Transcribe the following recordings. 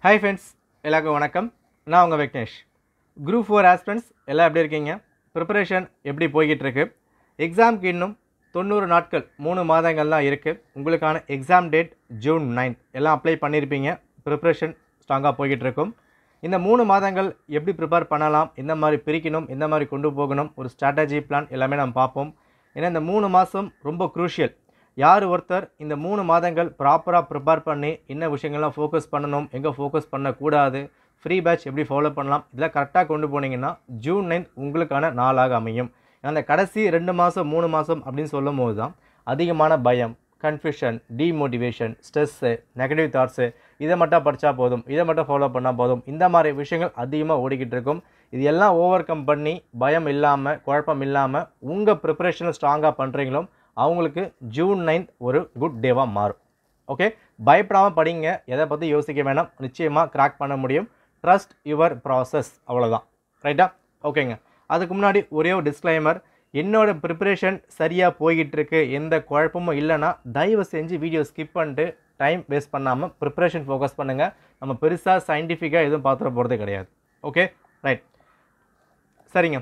Hi friends, எல்லாருக்கும் வணக்கம். நான் உங்க விக்னேஷ். Group 4 aspirants எல்லாம் எப்படி இருக்கீங்க? Preparation எப்படி போயிட்டு இருக்கு? எக்ஸாம்க்கு இன்னும் 90 நாட்கள் 3 மாதங்கள் தான் இருக்கு. உங்களுக்கான எக்ஸாம் டேட் ஜூன் 9. எல்லாம் அப்ளை பண்ணிருப்பீங்க. Preparation ஸ்ட்ராங்கா போயிட்டு இருக்கும். இந்த 3 மாதங்கள் எப்படி ப்ரிப்பேர் பண்ணலாம், எந்த மாதிரி பிரிக்கணும், எந்த மாதிரி கொண்டு போகணும், ஒரு ஸ்ட்ராட்டஜி பிளான் எல்லாமே நம்ம பார்ப்போம். ஏன்னா இந்த 3 மாதம் ரொம்ப க்ரூஷியல். யார் ஒருத்தர் இந்த 3 மாதங்கள் ப்ராப்பராக ப்ரிப்பேர் பண்ணி என்ன விஷயங்கள்லாம் ஃபோக்கஸ் பண்ணணும், எங்கே ஃபோக்கஸ் பண்ணக்கூடாது, ஃப்ரீ பேட்ச் எப்படி ஃபாலோ பண்ணலாம், இதெல்லாம் கரெக்டாக கொண்டு போனீங்கன்னா ஜூன் 9 உங்களுக்கான நாளாக அமையும். அந்த கடைசி 2 மாதம் 3 மாதம் அப்படின்னு சொல்லும் போது தான் அதிகமான பயம், confusion, demotivation, stress, negative thoughts, இதை மட்டும் படித்தா போதும், இதை மட்டும் ஃபாலோ பண்ணால் போதும், இந்த மாதிரி விஷயங்கள் அதிகமாக ஓடிக்கிட்டு இருக்கும். இது எல்லாம் ஓவர் கம் பண்ணி பயம் இல்லாமல், குழப்பம் இல்லாமல் உங்கள் ப்ரிப்பரேஷனை ஸ்ட்ராங்காக பண்ணுறீங்களோ அவங்களுக்கு ஜூன் 9 ஒரு குட் டேவாக மாறும். ஓகே, பயப்படாமல் படிங்க, எதை பற்றி யோசிக்க வேணாம், நிச்சயமாக கிராக் பண்ண முடியும். ட்ரஸ்ட் யுவர் ப்ராசஸ், அவ்வளோதான். ரைட்டா? ஓகேங்க. அதுக்கு முன்னாடி ஒரே ஒரு டிஸ்க்ளைமர், என்னோடய ப்ரிப்பரேஷன் சரியாக போய்கிட்டு இருக்கு, எந்த குழப்பமும் இல்லைன்னா தயவு செஞ்சு வீடியோ ஸ்கிப் பண்ணிட்டு டைம் வேஸ்ட் பண்ணாமல் ப்ரிப்பரேஷன் ஃபோக்கஸ் பண்ணுங்கள். நம்ம பெருசாக சயின்டிஃபிக்காக எதுவும் பார்த்துட போகிறதே கிடையாது. Okay, right. சரிங்க.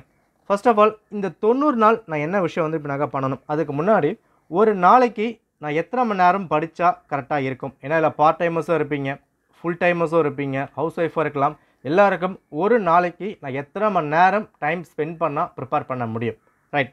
ஃபர்ஸ்ட் ஆஃப் ஆல் இந்த 90 நாள் நான் என்ன விஷயம் வந்து இப்போ நாங்கள் பண்ணணும், அதுக்கு முன்னாடி ஒரு நாளைக்கு நான் எத்தனை மணி நேரம் படித்தா கரெக்டாக இருக்கும். ஏன்னா இதில் பார்ட் டைமர்ஸும் இருப்பீங்க, ஃபுல் டைமர்ஸும் இருப்பீங்க, ஹவுஸ் ஒய்ஃபாக இருக்கலாம். எல்லாருக்கும் ஒரு நாளைக்கு நான் எத்தனை மணி நேரம் டைம் ஸ்பெண்ட் பண்ணால் ப்ரிப்பேர் பண்ண முடியும். ரைட்.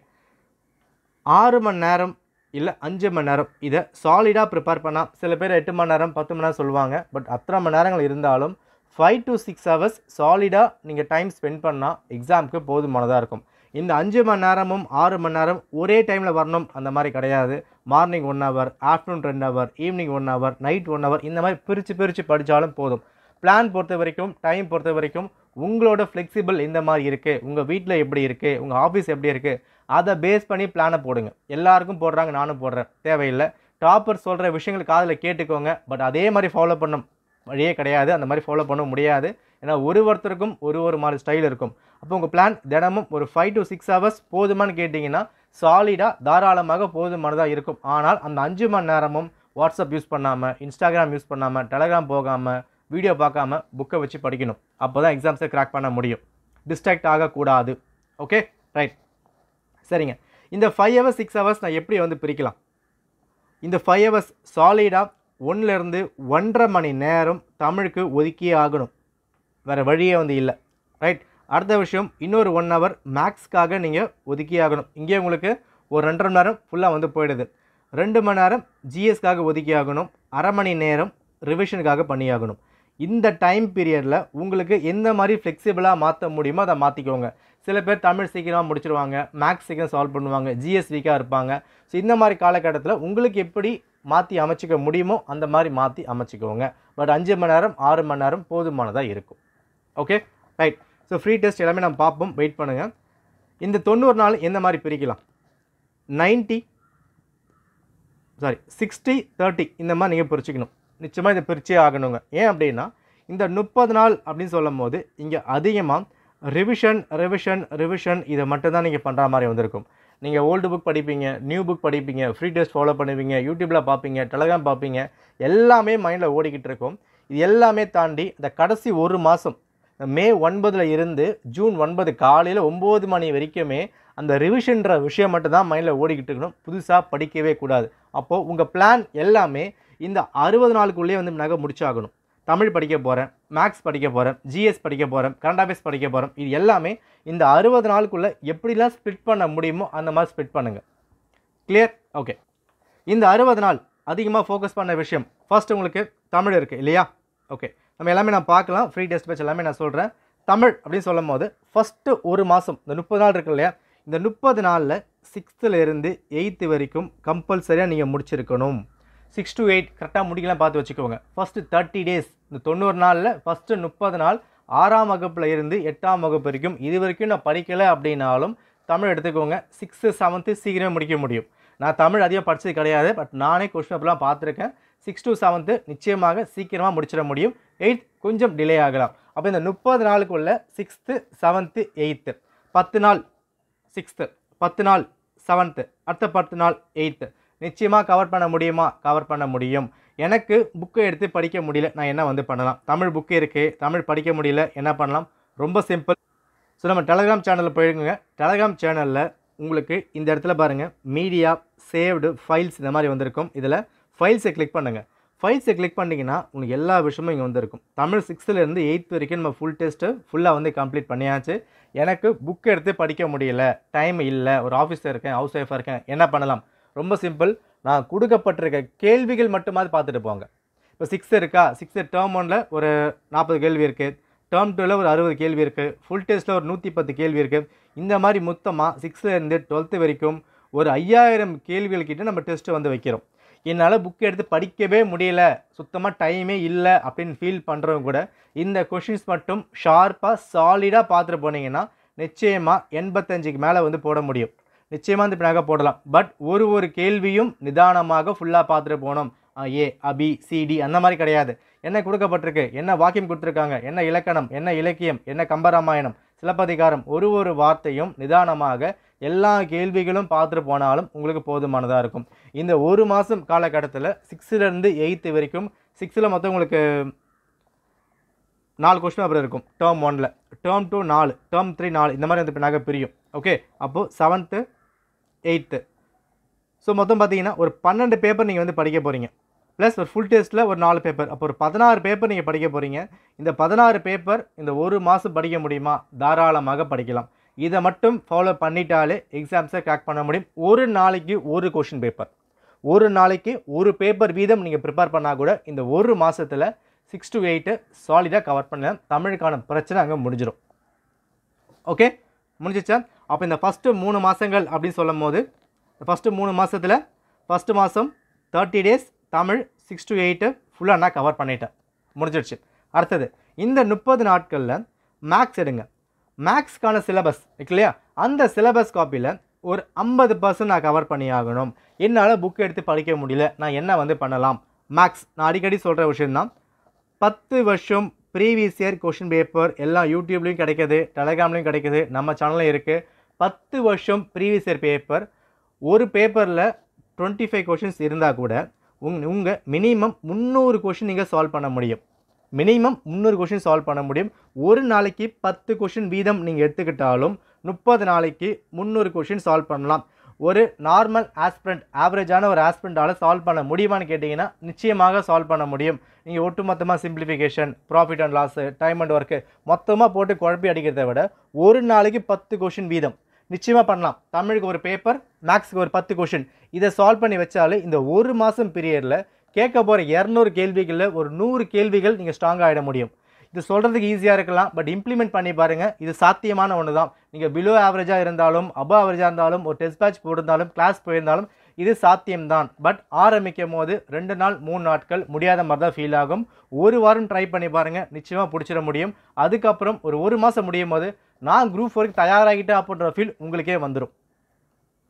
6 மணி நேரம் இல்லை 5 மணி நேரம் இதை சாலிடாக ப்ரிப்பேர் பண்ணால், சில பேர் 8 மணி நேரம் 10 மணி நேரம் சொல்லுவாங்க. பட் அத்தனை மணி நேரங்கள் இருந்தாலும் 5 to 6 hours சாலிடாக நீங்கள் டைம் ஸ்பெண்ட் பண்ணால் எக்ஸாமுக்கு போதுமானதாக இருக்கும். இந்த 5 மணி நேரமும் 6 மணி நேரம் ஒரே டைமில் வரணும் அந்த மாதிரி கிடையாது. Morning 1 hour, afternoon 2 hour, evening 1 hour, night 1 hour, இந்த மாதிரி பிரித்து படித்தாலும் போதும். பிளான் பொறுத்த வரைக்கும், டைம் பொறுத்த வரைக்கும் உங்களோட ஃப்ளெக்சிபிள் இந்த மாதிரி இருக்குது, உங்கள் வீட்டில் எப்படி இருக்குது, உங்கள் ஆஃபீஸ் எப்படி இருக்குது, அதை பேஸ் பண்ணி பிளானை போடுங்க. எல்லாருக்கும் போடுறாங்க, நானும் போடுறேன், தேவையில்லை. டாப்பர் சொல்கிற விஷயங்கள் காதில் கேட்டுக்கோங்க. பட் அதே மாதிரி ஃபாலோ பண்ண வழியே கிடையாது, அந்த மாதிரி ஃபாலோ பண்ண முடியாது. ஏன்னா ஒருத்தருக்கும் ஒரு மாதிரி ஸ்டைல் இருக்கும். அப்போ உங்கள் பிளான் தினமும் ஒரு 5 to 6 hours போதுமானு கேட்டிங்கன்னா சாலிடாக தாராளமாக போதுமானதாக இருக்கும். ஆனால் அந்த 5 மணி நேரமும் வாட்ஸ்அப் யூஸ் பண்ணாமல், இன்ஸ்டாகிராம் யூஸ் பண்ணாமல், டெலகிராம் போகாமல், வீடியோ பார்க்காம புக்கை வச்சு படிக்கணும். அப்போ தான் எக்ஸாம்ஸை கிராக் பண்ண முடியும். டிஸ்ட்ராக்ட் ஆகக்கூடாது. Okay, right. சரிங்க. இந்த 5 hours 6 hours நான் எப்படி வந்து பிரிக்கலாம்? இந்த 5 hours சாலிடாக 1லேருந்து 1.5 மணி நேரம் தமிழுக்கு ஒதுக்கியே ஆகணும், வேறு வழியே வந்து இல்லை. ரைட். அடுத்த விஷயம், இன்னொரு 1 hour மேக்ஸ்க்காக நீங்கள் ஒதுக்கியே ஆகணும். இங்கே உங்களுக்கு ஒரு 2.5 மணி நேரம் ஃபுல்லாக வந்து போயிடுது. 2 மணி நேரம் ஜிஎஸ்க்காக ஒதுக்கி ஆகணும், அரை மணி நேரம் ரிவிஷனுக்காக பண்ணி ஆகணும். இந்த டைம் பீரியடில் உங்களுக்கு எந்த மாதிரி ஃப்ளெக்சிபிளாக மாற்ற முடியுமோ அதை மாற்றிக்கோங்க. சில பேர் தமிழ் சீக்கிரமாக முடிச்சிருவாங்க, மேக்ஸ் சீக்கிரம் சால்வ் பண்ணுவாங்க, ஜிஎஸ் வீக்காக இருப்பாங்க. ஸோ இந்த மாதிரி காலகட்டத்தில் உங்களுக்கு எப்படி மாற்றி அமைச்சிக்க முடியுமோ அந்த மாதிரி மாற்றி அமைச்சிக்கோங்க. பட் 5 மணி நேரம் 6 மணி நேரம் போதுமானதாக இருக்கும். Okay, right. So free test எல்லாமே நம்ம பார்ப்போம், வெயிட் பண்ணுங்கள். இந்த 90 நாள் எந்த மாதிரி பிரிக்கலாம்? 60-30 இந்த மாதிரி நீங்கள் பிரிச்சுக்கணும். நிச்சயமாக இதை பிரிச்சே ஆகணுங்க. ஏன் அப்படின்னா இந்த 30 நாள் அப்படின்னு சொல்லும் போது இங்கே அதிகமாக ரிவிஷன் இதை மட்டும்தான் நீங்கள் பண்ணுற மாதிரி வந்திருக்கும். நீங்கள் ஓல்டு புக் படிப்பீங்க, நியூ புக் படிப்பீங்க, ஃப்ரீ டெஸ்ட் ஃபாலோ பண்ணுவீங்க, யூடியூப்பில் பார்ப்பீங்க, டெலகிராம் பார்ப்பீங்க, எல்லாமே மைண்டில் ஓடிக்கிட்டு இருக்கும். இது எல்லாமே தாண்டி இந்த கடைசி ஒரு மாதம் மே 9 இருந்து ஜூன் 9 காலையில் 9 மணி வரைக்குமே அந்த ரிவிஷன்ற விஷயம் மட்டும்தான் மைண்டில் ஓடிக்கிட்டு இருக்கணும். புதுசாக படிக்கவே கூடாது. அப்போது உங்கள் பிளான் எல்லாமே இந்த 60 நாளுக்குள்ளேயே வந்து நகை முடிச்சாகணும். தமிழ் படிக்க போகிறேன், மேக்ஸ் படிக்க போகிறேன், ஜிஎஸ் படிக்க போகிறேன், கரண்ட் அஃபேர்ஸ் படிக்க போகிறேன், இது எல்லாமே இந்த 60 நாளுக்குள்ளே எப்படிலாம் ஸ்ப்ளிட் பண்ண முடியுமோ அந்த மாதிரி ஸ்ப்ளிட் பண்ணுங்கள். கிளியர்? ஓகே. இந்த 60 நாள் அதிகமாக ஃபோக்கஸ் பண்ண விஷயம் ஃபர்ஸ்ட் உங்களுக்கு தமிழ் இருக்குது இல்லையா? ஓகே, நம்ம எல்லாமே நான் பார்க்கலாம். ஃப்ரீ டெஸ்ட் பேட்ச் எல்லாமே நான் சொல்கிறேன். தமிழ் அப்படின்னு சொல்லும் போது ஃபஸ்ட்டு ஒரு மாதம் இந்த 30 நாள் இருக்கு இல்லையா? இந்த 30 நாளில் 6th-லேருந்து 8th வரைக்கும் கம்பல்சரியாக நீங்கள் முடிச்சிருக்கணும். 6 to 8 கரெக்டாக முடிக்கலாம் பார்த்து வச்சுக்கோங்க. ஃபஸ்ட்டு 30 days இந்த 90 நாளில் ஃபஸ்ட்டு 30 நாள் 6ஆம் வகுப்பில் இருந்து 8ஆம் வகுப்பு வரைக்கும் இது வரைக்கும் நான் படிக்கலை அப்படின்னாலும் தமிழ் எடுத்துக்கோங்க. 6th 7th சீக்கிரமே முடிக்க முடியும். நான் தமிழ் அதிகம் படித்தது கிடையாது, பட் நானே கொஸ்டின் பேப்பர்லாம் பார்த்துருக்கேன். 6 to 7th நிச்சயமாக சீக்கிரமாக முடிச்சிட முடியும். 8th கொஞ்சம் டிலே ஆகலாம். அப்போ இந்த 30 நாளுக்குள்ள 6th 7th 8th 10 நாள் 6th 10 நாள் 7th அடுத்த 10 நாள் 8th நிச்சயமாக கவர் பண்ண முடியுமா? கவர் பண்ண முடியும். எனக்கு புக்கை எடுத்து படிக்க முடியல, நான் என்ன வந்து பண்ணலாம்? தமிழ் புக்கு இருக்குது, தமிழ் படிக்க முடியல, என்ன பண்ணலாம்? ரொம்ப சிம்பிள். ஸோ நம்ம டெலகிராம் சேனலில் போயிருங்க. டெலகிராம் சேனலில் உங்களுக்கு இந்த இடத்துல பாருங்கள், மீடியா, சேவ்டு, ஃபைல்ஸ் இந்த மாதிரி வந்திருக்கும். இதில் ஃபைல்ஸை கிளிக் பண்ணுங்கள். ஃபைல்ஸை கிளிக் பண்ணிங்கன்னா உங்களுக்கு எல்லா விஷயமும் இங்கே வந்திருக்கும். தமிழ் 6லேருந்து 8th வரைக்கும் நம்ம ஃபுல் டெஸ்ட்டு ஃபுல்லாக வந்து கம்ப்ளீட் பண்ணியாச்சு. எனக்கு புக் எடுத்து படிக்க முடியல, டைம் இல்லை, ஒரு ஆஃபீஸில் இருக்கேன், ஹவுஸ் ஒய்ஃபாக இருக்கேன், என்ன பண்ணலாம்? ரொம்ப சிம்பிள். நான் கொடுக்கப்பட்டிருக்க கேள்விகள் மட்டுமாவது பார்த்துட்டு போங்க. இப்போ 6 இருக்கா, 6 டேர்ம் 1ல் ஒரு 40 கேள்வி இருக்குது, டேர்ம் 2ல் ஒரு 60 கேள்வி இருக்குது, ஃபுல் டெஸ்ட்டில் ஒரு 110 கேள்வி இருக்குது. இந்த மாதிரி மொத்தமாக 6லேருந்து 12th வரைக்கும் ஒரு 5000 கேள்விகள் கிட்ட நம்ம டெஸ்ட்டு வந்து வைக்கிறோம். என்னால் புக் எடுத்து படிக்கவே முடியல, சுத்தமாக டைமே இல்லை அப்படின்னு ஃபீல் பண்ணுறவங்க கூட இந்த கொஷின்ஸ் மட்டும் ஷார்ப்பாக சாலிடாக பார்த்துட்டு போனீங்கன்னா நிச்சயமாக 85க்கு மேலே வந்து போட முடியும். நிச்சயமாக வந்து பின்னாக போடலாம். பட் ஒரு கேள்வியும் நிதானமாக ஃபுல்லாக பார்த்துட்டு போகணும். ஏ, அபி, சிடி அந்த மாதிரி கிடையாது. என்ன கொடுக்கப்பட்டிருக்கு, என்ன வாக்கியம் கொடுத்துருக்காங்க, என்ன இலக்கணம், என்ன இலக்கியம், என்ன கம்பராமாயணம், சிலப்பதிகாரம், ஒரு வார்த்தையும் நிதானமாக எல்லா கேள்விகளும் பார்த்துட்டு போனாலும் உங்களுக்கு போதுமானதாக இருக்கும். இந்த ஒரு மாதம் காலகட்டத்தில் 6லேருந்து 8th வரைக்கும் 6ல் மொத்தம் உங்களுக்கு 4 கொஸ்டின் பேப்பர் இருக்கும். டேர்ம் 1ல், டேர்ம் 2 4, டேர்ம் 3 4, இந்த மாதிரி வந்து பின்னாக பிரியும். ஓகே, அப்போது 7th 8th ஸோ மொத்தம் பார்த்தீங்கன்னா ஒரு 12 பேப்பர் நீங்கள் வந்து படிக்க போகிறீங்க. ப்ளஸ் ஒரு ஃபுல் டெஸ்ட்டில் ஒரு 4 பேப்பர், அப்போ ஒரு 16 பேப்பர் நீங்கள் படிக்க போகிறீங்க. இந்த 16 பேப்பர் இந்த ஒரு மாதம் படிக்க முடியுமா? தாராளமாக படிக்கலாம். இதை மட்டும் ஃபாலோ பண்ணிட்டாலே எக்ஸாம்ஸை கிராக் பண்ண முடியும். ஒரு நாளைக்கு ஒரு கொஷின் பேப்பர், ஒரு நாளைக்கு ஒரு பேப்பர் வீதம் நீங்கள் ப்ரிப்பேர் பண்ணால் கூட இந்த ஒரு மாதத்தில் 6 to 8 சாலிடாக கவர் பண்ணலாம். தமிழுக்கான பிரச்சனை அங்கே முடிஞ்சிடும். ஓகே, முடிஞ்சிச்சா? அப்போ இந்த ஃபஸ்ட்டு 3 மாதங்கள் அப்படின்னு சொல்லும் போது ஃபஸ்ட்டு 3 மாதத்தில் ஃபஸ்ட்டு மாதம் 30 days தமிழ் 6 to 8 ஃபுல்லாக நான் கவர் பண்ணிட்டேன், முடிஞ்சிடுச்சு. அடுத்தது இந்த 30 நாட்களில் மேக்ஸ் எடுங்க. மேக்ஸ்க்கான சிலபஸ் இருக்கு இல்லையா, அந்த சிலபஸ் காப்பியில் ஒரு 50% நான் கவர் பண்ணி ஆகணும். என்னால் புக் எடுத்து படிக்க முடியல, நான் என்ன வந்து பண்ணலாம்? மேக்ஸ் நான் அடிக்கடி சொல்கிற விஷயம்தான். 10 வருஷம் ப்ரீவியஸ் இயர் கொஷின் பேப்பர் எல்லாம் யூடியூப்லேயும் கிடைக்கிது, டெலகிராம்லேயும் கிடைக்கிது, நம்ம சேனலும் இருக்குது. 10 வருஷம் ப்ரீவியஸ் இயர் பேப்பர், ஒரு பேப்பரில் 25 கொஷின்ஸ் இருந்தால் கூட உங்கள் மினிமம் 300 கொஷின் நீங்கள் சால்வ் பண்ண முடியும். மினிமம் 300 கொஷின் சால்வ் பண்ண முடியும். ஒரு நாளைக்கு 10 கொஷின் வீதம் நீங்கள் எடுத்துக்கிட்டாலும் 30 நாளைக்கு 300 கொஷின் சால்வ் பண்ணலாம். ஒரு நார்மல் ஆஸ்பிரண்ட், ஆவரேஜான ஒரு ஆஸ்பிரண்டால் சால்வ் பண்ண முடியுமான்னு கேட்டிங்கன்னா நிச்சயமாக சால்வ் பண்ண முடியும். நீங்கள் ஒட்டுமொத்தமாக simplification, profit and loss, time and work மொத்தமாக போட்டு குழப்பி அடிக்கிறத விட ஒரு நாளைக்கு 10 கொஷின் வீதம் நிச்சயமாக பண்ணலாம். தமிழுக்கு ஒரு பேப்பர், மேக்ஸுக்கு ஒரு 10 கொஷின், இதை சால்வ் பண்ணி வச்சாலே இந்த ஒரு மாதம் பீரியடில் கேட்க போகிற 200 கேள்விகளில் ஒரு 100 கேள்விகள் நீங்கள் ஸ்ட்ராங்காக ஆகிட முடியும். இது சொல்கிறதுக்கு ஈஸியாக இருக்கலாம், பட் இம்ப்ளிமெண்ட் பண்ணி பாருங்கள். இது சாத்தியமான ஒன்று தான். நீங்கள் பிலோ ஆவரேஜாக இருந்தாலும், அபவ் ஆவரேஜாக இருந்தாலும், ஒரு டெஸ்ட் பேட்ச் போயிருந்தாலும், கிளாஸ் போயிருந்தாலும் இது சாத்தியம்தான். பட் ஆரம்பிக்கும் போது 2 நாள் 3 நாட்கள் முடியாத மாதிரி தான் ஃபீல் ஆகும். ஒரு வாரம் ட்ரை பண்ணி பாருங்கள், நிச்சயமாக பிடிச்சிட முடியும். அதுக்கப்புறம் ஒரு மாதம் முடியும் போது நான் குரூப் 4க்கு தயாராகிட்டேன் அப்படின்ற ஃபீல் உங்களுக்கே வந்துடும்.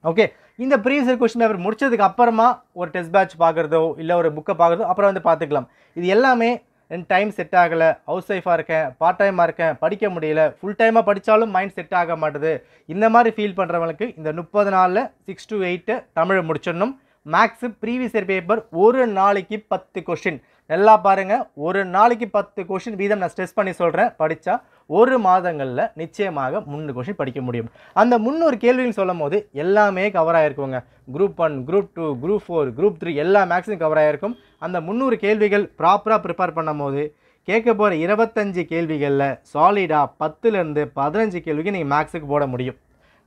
ஓகே, இந்த ப்ரீவியஸ் இயர் கொஸ்டின் பேப்பர் முடிச்சதுக்கு அப்புறமா ஒரு டெஸ்ட் பேட்ச் பார்க்குறதோ இல்லை ஒரு புக்கை பார்க்குறதோ அப்புறம் வந்து பார்த்துக்கலாம். இது எல்லாமே என் டைம் செட் ஆகலை, ஹவுஸ் ஒய்ஃபாக இருக்கேன், பார்ட் டைமாக இருக்கேன், படிக்க முடியல, ஃபுல் டைமாக படித்தாலும் மைண்ட் செட் ஆக மாட்டுது, இந்த மாதிரி ஃபீல் பண்ணுறவங்களுக்கு இந்த 30 நாளில் 6 to 8 தமிழ் முடிச்சிடணும். மேக்ஸு ப்ரீவியஸ் இயர் பேப்பர் ஒரு நாளைக்கு 10 கொஷின். நல்லா பாருங்கள், ஒரு நாளைக்கு 10 கொஷின் வீதம் நான் ஸ்ட்ரெஸ் பண்ணி சொல்கிறேன். படித்தா ஒரு மாதங்களில் நிச்சயமாக 300 கொஷின் படிக்க முடியும். அந்த 300 கேள்வின்னு சொல்லும் போது எல்லாமே கவர் ஆகிருக்குங்க. குரூப் 1, குரூப் 2, குரூப் 4, குரூப் 3 எல்லா மேக்ஸும் கவர் ஆகிருக்கும். அந்த 300 கேள்விகள் ப்ராப்பராக ப்ரிப்பேர் பண்ணும் போது கேட்க போகிற 25 கேள்விகளில் சாலிடாக 10லேருந்து 15 கேள்விக்கு நீங்கள் மேக்ஸுக்கு போட முடியும்.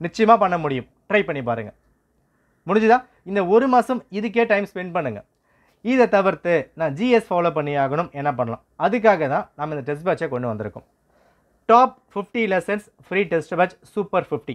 நிச்சயமாக பண்ண முடியும். ட்ரை பண்ணி பாருங்கள். முடிஞ்சுதா? இந்த ஒரு மாதம் இதுக்கே டைம் ஸ்பெண்ட் பண்ணுங்கள். இதை தவிர்த்து நான் ஜிஎஸ் ஃபாலோ பண்ணி ஆகணும், என்ன பண்ணலாம்? அதுக்காக தான் நம்ம இந்த டெஸ்ட் பேட்சை கொண்டு வந்திருக்கோம். Top 50 lessons free test batch super 50.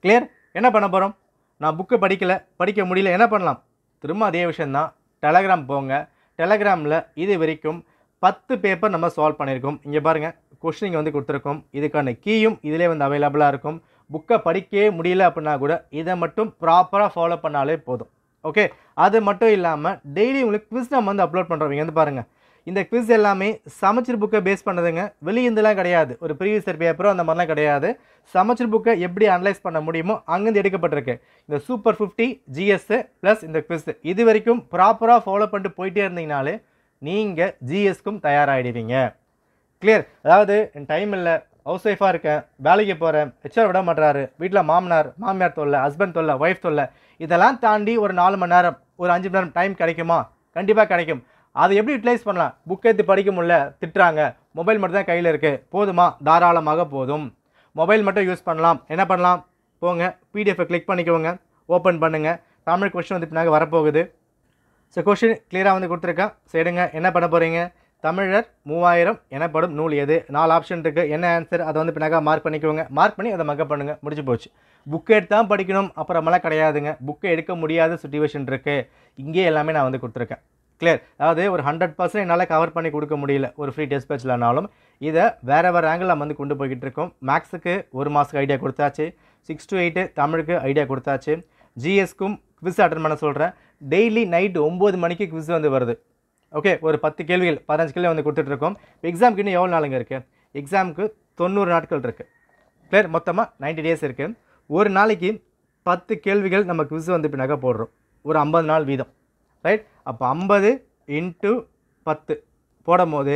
Clear? என்ன பண்ண போகிறோம்? நான் புக்கு படிக்க முடியல, என்ன பண்ணலாம்? திரும்ப அதே விஷயந்தான். டெலகிராம் போங்க. டெலகிராமில் இது வரைக்கும் 10 பேப்பர் நம்ம சால்வ் பண்ணியிருக்கோம். இங்கே பாருங்கள், கொஸ்டின் வந்து கொடுத்துருக்கோம். இதுக்கான கீயும் இதிலே வந்து அவைலபிளாக இருக்கும். புக்கை படிக்கவே முடியல அப்படின்னா கூட இதை மட்டும் ப்ராப்பராக ஃபாலோ பண்ணாலே போதும். ஓகே, அது மட்டும் இல்லாமல் டெய்லி உங்களுக்கு குவிஸ் நம்ம வந்து அப்லோட் பண்ணுறவங்க வந்து பாருங்கள், இந்த குவிஸ் எல்லாமே சமச்சீர் புக்கை பேஸ் பண்ணதுங்க. வெளியிருந்துலாம் கிடையாது. ஒரு ப்ரீவியஸ் இயர் பேப்பரோ அந்த மாதிரிலாம் கிடையாது. சமச்சீர் புக்கை எப்படி அனலைஸ் பண்ண முடியுமோ அங்கேருந்து எடுக்கப்பட்டிருக்கு. இந்த சூப்பர் 50 ஜிஎஸ் ப்ளஸ் இந்த குவிஸ் இது வரைக்கும் ப்ராப்பராக ஃபாலோ பண்ணிட்டு போயிட்டே இருந்தீங்கனாலே நீங்கள் ஜிஎஸ்க்கும் தயாராகிடுவீங்க. கிளியர்? அதாவது என் டைம் இல்லை, ஹவுஸ் ஒய்ஃபாக இருக்கேன், வேலைக்கு போகிறேன், ஹெச்ஆர் விட மாட்டாரு, வீட்டில் மாமியார் தொல்லை, ஹஸ்பண்ட் தொல்லை, ஒய்ஃப் தொல்லை, இதெல்லாம் தாண்டி ஒரு 4 மணி நேரம் ஒரு 5 மணி நேரம் டைம் கிடைக்குமா? கண்டிப்பாக கிடைக்கும். அதை எப்படி யூட்டிலைஸ் பண்ணலாம்? புக் எடுத்து படிக்க முடியல, திட்டுறாங்க, மொபைல் மட்டும் தான் கையில் இருக்குது, போதுமா? தாராளமாக போதும். மொபைல் மட்டும் யூஸ் பண்ணலாம். என்ன பண்ணலாம்? போங்க, பிடிஎஃபை கிளிக் பண்ணிக்கோங்க, ஓப்பன் பண்ணுங்கள். தமிழ் கொஸ்டின் வந்து பின்னாக வரப்போகுது. ஸோ கொஸ்டின் கிளியராக வந்து கொடுத்துருக்கேன். சரிங்க, என்ன பண்ண போகிறீங்க? தமிழர் 3000 எனப்படும் நூல் எது? 4 ஆப்ஷன் இருக்குது. என்ன ஆன்சர் அதை வந்து பின்னாக மார்க் பண்ணிக்கோங்க. மார்க் பண்ணி அதை மக்கப் பண்ணுங்கள். முடிச்சு போச்சு. புக்கை எடுத்து தான் படிக்கணும் அப்புறமெல்லாம் கிடையாதுங்க. புக்கை எடுக்க முடியாத சுச்சுவேஷன் இருக்குது. இங்கே எல்லாமே நான் வந்து கொடுத்துருக்கேன். கிளியர்? அதாவது ஒரு 100% என்னால் கவர் பண்ணி கொடுக்க முடியல ஒரு ஃப்ரீ டெஸ்ட் பேட்ச்லனாலும் இதை வேறு ஆங்கிள் நம்ம வந்து கொண்டு போய்கிட்டு இருக்கோம். மேக்ஸுக்கு 1 மாதத்துக்கு ஐடியா கொடுத்தாச்சு. 6 to 8 தமிழுக்கு ஐடியா கொடுத்தாச்சு. ஜிஎஸ்க்கும் குவிஸ் அட்டன் பண்ண சொல்கிறேன். டெய்லி நைட்டு 9 மணிக்கு குவிஸ் வந்து வருது. ஓகே, ஒரு 10 கேள்விகள் 15 கேள்வி வந்து கொடுத்துட்ருக்கோம். இப்போ எக்ஸாமுக்கு இன்னும் எவ்வளோ நாளுங்க இருக்குது? எக்ஸாமுக்கு 90 நாட்கள் இருக்குது. கிளியர்? மொத்தமாக 90 டேஸ் இருக்குது. ஒரு நாளைக்கு 10 கேள்விகள் நம்ம குவிஸ் வந்து பின்னாக போடுறோம். ஒரு 50 நாள் வீதம். ரைட்? அப்போ 50 × 10 போடும் போது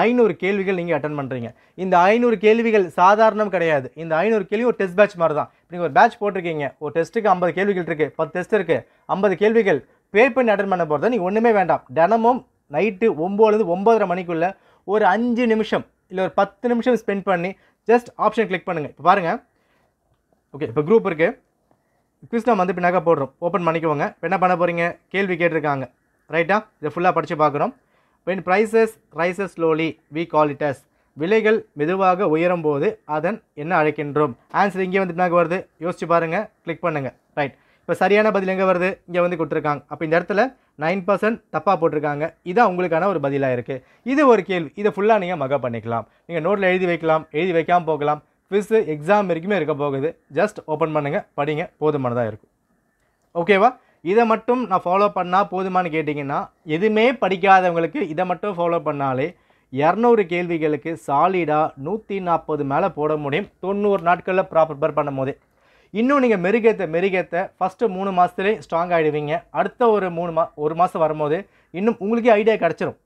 500 கேள்விகள் நீங்கள் அட்டன் பண்ணுறீங்க. இந்த 500 கேள்விகள் சாதாரணம் கிடையாது. இந்த 500 கேள்வி ஒரு டெஸ்ட் பேட்ச் மாதிரி தான். நீங்கள் ஒரு பேட்ச் போட்டிருக்கீங்க, ஒரு டெஸ்ட்டுக்கு 50 கேள்விகள் இருக்குது, 10 டெஸ்ட் இருக்குது, 50 கேள்விகள் பே பண்ணி அட்டன் பண்ண போகிறத நீங்கள் ஒன்றுமே வேண்டாம். தினமும் நைட்டு 9லேருந்து 9:30 மணிக்குள்ளே ஒரு 5 நிமிஷம் இல்லை ஒரு 10 நிமிஷம் ஸ்பெண்ட் பண்ணி ஜஸ்ட் ஆப்ஷன் கிளிக் பண்ணுங்கள். இப்போ பாருங்கள். ஓகே, இப்போ குரூப் இருக்குது, குவிஸ் நம்ம வந்து பின்னாக போடுறோம். ஓப்பன் பண்ணிக்கோங்க. இப்போ என்ன பண்ண போகிறீங்க? கேள்வி கேட்டிருக்காங்க. ரைட்டா? இதை ஃபுல்லாக படித்து பார்க்குறோம். when prices rises slowly we call it as விலைகள் மெதுவாக உயரும் போது அதன் என்ன அழைக்கின்றோம்? ஆன்சர் இங்கே வந்து பின்னாக வருது. யோசிச்சு பாருங்கள், கிளிக் பண்ணுங்கள். ரைட்? இப்போ சரியான பதில் எங்கே வருது? இங்கே வந்து கொடுத்துருக்காங்க. அப்போ இந்த இடத்துல 9% தப்பாக போட்டிருக்காங்க. இதான் உங்களுக்கான ஒரு பதிலாக இருக்குது. இது ஒரு கேள்வி. இதை ஃபுல்லாக நீங்கள் மக்கப் பண்ணிக்கலாம். நீங்கள் நோட்டில் எழுதி வைக்கலாம், எழுதி வைக்காமல் போகலாம். குவிஸ் எக்ஸாம் வரைக்குமே இருக்க போகுது. ஜஸ்ட் ஓப்பன் பண்ணுங்கள், படிங்க, போதுமானதாக இருக்கும். ஓகேவா? இதை மட்டும் நான் ஃபாலோ பண்ணால் போதுமானு கேட்டிங்கன்னா, எதுவுமே படிக்காதவங்களுக்கு இதை மட்டும் ஃபாலோ பண்ணாலே 200 கேள்விகளுக்கு சாலிடாக 140 மேலே போட முடியும். 90 நாட்களில் ப்ரிப்பேர் பண்ணும் போதே. இன்னும் நீங்கள் மெருகேற்ற ஃபஸ்ட்டு 3 மாதத்துலேயே ஸ்ட்ராங் ஆகிடுவீங்க. அடுத்த ஒரு 1 மாதம் வரும்போது இன்னும் உங்களுக்கே ஐடியா கிடச்சிரும்.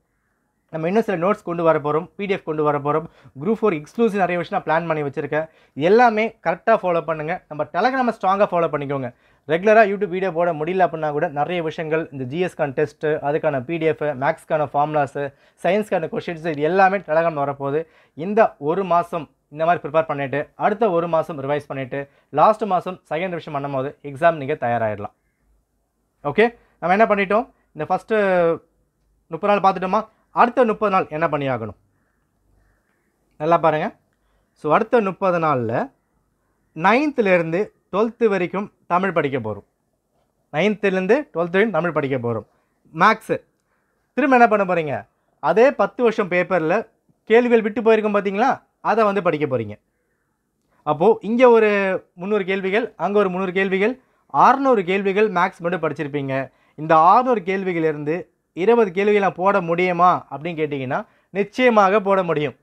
நம்ம இன்னும் சில நோட்ஸ் கொண்டு வர போகிறோம், பிடிஎஃப் கொண்டு வர போகிறோம். குரூப் 4 எக்ஸ்க்ளூசிவ் நிறைய விஷயம் நான் பிளான் பண்ணி வச்சுருக்கேன். எல்லாமே கரெக்டாக ஃபாலோ பண்ணுங்கள். நம்ம டெலகிராமை ஸ்ட்ராங்காக ஃபாலோ பண்ணிக்கோங்க. ரெகுலராக யூடியூப் வீடியோ போட முடியல அப்படின்னா கூட நிறைய விஷயங்கள், இந்த ஜிஎஸ்கான டெஸ்ட்டு, அதுக்கான பிடிஎஃப், மேக்ஸ்க்கான ஃபார்முலாஸு, சயின்ஸ்க்கான கொஷின்ஸ், இது எல்லாமே டெலகிராம் வரப்போகுது. இந்த 1 மாதம் இந்த மாதிரி ப்ரிப்பேர் பண்ணிவிட்டு அடுத்த 1 மாதம் ரிவைஸ் பண்ணிவிட்டு லாஸ்ட் மாதம் செகண்ட் ரிவிஷன் பண்ணும்போது எக்ஸாம் நீங்கள் தயாராகிடலாம். ஓகே, நம்ம என்ன பண்ணிட்டோம்? இந்த ஃபஸ்ட்டு 30 நாள் பார்த்துட்டோமா? அடுத்த 30 நாள் என்ன பண்ணி ஆகணும்? நல்லா பாருங்கள். ஸோ அடுத்த 30 நாளில் 9th-லேருந்து 12th வரைக்கும் தமிழ் படிக்க போகிறோம். 9th-லேருந்து 12th வரைக்கும் தமிழ் படிக்க போகிறோம். மேக்ஸு திரும்ப என்ன பண்ண போகிறீங்க? அதே 10 வருஷம் பேப்பரில் கேள்விகள் விட்டு போயிருக்கும் பார்த்தீங்களா, அதை வந்து படிக்க போகிறீங்க. அப்போது இங்கே ஒரு 300 கேள்விகள், அங்கே ஒரு 300 கேள்விகள், 600 கேள்விகள் மேக்ஸ் மட்டும் படிச்சிருப்பீங்க. இந்த 600 கேள்விகளிலிருந்து 20 கேள்விகள் நான் போட முடியுமா அப்படின்னு கேட்டிங்கன்னா நிச்சயமாக போட முடியும்.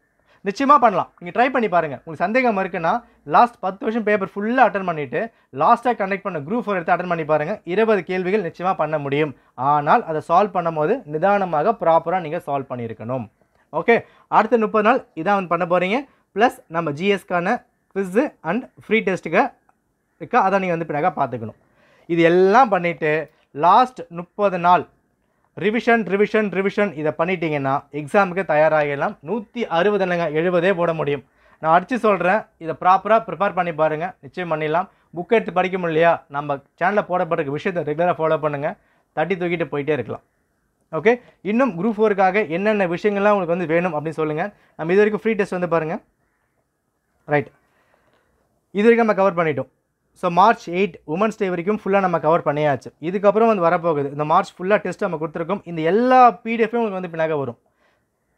நிச்சயமாக பண்ணலாம். நீங்கள் ட்ரை பண்ணி பாருங்கள். உங்களுக்கு சந்தேகம் இருக்குன்னா லாஸ்ட் 10 வருஷம் பேப்பர் ஃபுல்லாக அட்டன் பண்ணிவிட்டு லாஸ்ட்டாக கண்டக்ட் பண்ண குரூப் 4 எடுத்து அட்டன் பண்ணி பாருங்கள். 20 கேள்விகள் நிச்சயமாக பண்ண முடியும். ஆனால் அதை சால்வ் பண்ணும் போது நிதானமாக ப்ராப்பராக நீங்கள் சால்வ் பண்ணியிருக்கணும். ஓகே, அடுத்த 30 நாள் இதான் வந்து பண்ண போகிறீங்க. ப்ளஸ் நம்ம ஜிஎஸ்க்கான குவிஸ் அண்ட் ஃப்ரீ டெஸ்ட்டுக்கு இருக்கா, அதை நீங்கள் வந்து பின்னாக பார்த்துக்கணும். இது எல்லாம் பண்ணிவிட்டு லாஸ்ட் 30 நாள் ரிவிஷன் இதை பண்ணிட்டீங்கன்னா எக்ஸாமுக்கு தயாராகிடலாம். 160 இல்லைங்க, 70 போட முடியும். நான் அடித்து சொல்கிறேன், இதை ப்ராப்பராக ப்ரிப்பேர் பண்ணி பாருங்கள், நிச்சயம் பண்ணிடலாம். புக் எடுத்து படிக்க முடியலையா, நம்ம சேனலில் போடப்பட்டிருக்க விஷயத்தை ரெகுலராக ஃபாலோ பண்ணுங்கள், தட்டி தூக்கிட்டு போயிட்டே இருக்கலாம். ஓகே, இன்னும் குரூப் 4க்காக என்னென்ன விஷயங்கள்லாம் உங்களுக்கு வந்து வேணும் அப்படின்னு சொல்லுங்கள். நம்ம இது வரைக்கும் ஃப்ரீ டெஸ்ட் வந்து பாருங்கள். ரைட், இது வரைக்கும் நம்ம கவர் பண்ணிட்டோம். ஸோ March 8 உமன்ஸ் டே வரைக்கும் ஃபுல்லாக நம்ம கவர் பண்ணியாச்சு. இதுக்கப்புறம் வந்து வரப்போகுது இந்த மார்ச் ஃபுல்லாக டெஸ்ட் நம்ம கொடுத்துருக்கோம். இந்த எல்லா பிடிஎஃப்பும் உங்களுக்கு வந்து பின்னாக வரும்.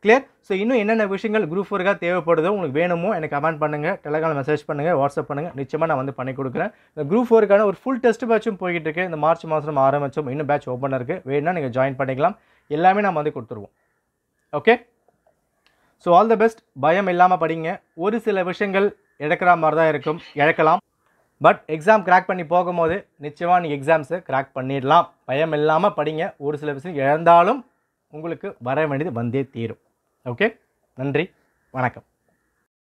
கிளியர்? ஸோ இன்னும் என்னென்ன விஷயங்கள் குரூப் 4க்காக தேவைப்படுதோ உங்களுக்கு வேணுமோ எனக்கு கமெண்ட் பண்ணுங்கள், டெலகிராமில் மெசேஜ் பண்ணுங்கள், வாட்ஸ்அப் பண்ணுங்கள். நிச்சயமாக நான் வந்து பண்ணி கொடுக்குறேன். இந்த குரூப் 4க்கான ஒரு ஃபுல் டெஸ்ட் பேட்சும் போய்கிட்டு இருக்குது. இந்த மார்ச் மாதம் ஆரம்பித்தோம், இன்னும் பேட்ச் ஓப்பன் இருக்குது. வேணும்னா நீங்கள் ஜாயின் பண்ணிக்கலாம். எல்லாமே நம்ம வந்து கொடுத்துருவோம். Okay, so all the best. பயம் இல்லாமல் படிங்க. ஒரு சில விஷயங்கள் இழக்கிற மாதிரி தான் இருக்கும், இழக்கலாம். பட் எக்ஸாம் கிராக் பண்ணி போகும்போது நிச்சயமாக நீங்கள் எக்ஸாம்ஸை கிராக் பண்ணிடலாம். பயம் இல்லாமல் படிங்க. ஒரு சில விஷயம் இழந்தாலும் உங்களுக்கு வர வேண்டியது வந்தே தீரும். ஓகே, நன்றி, வணக்கம்.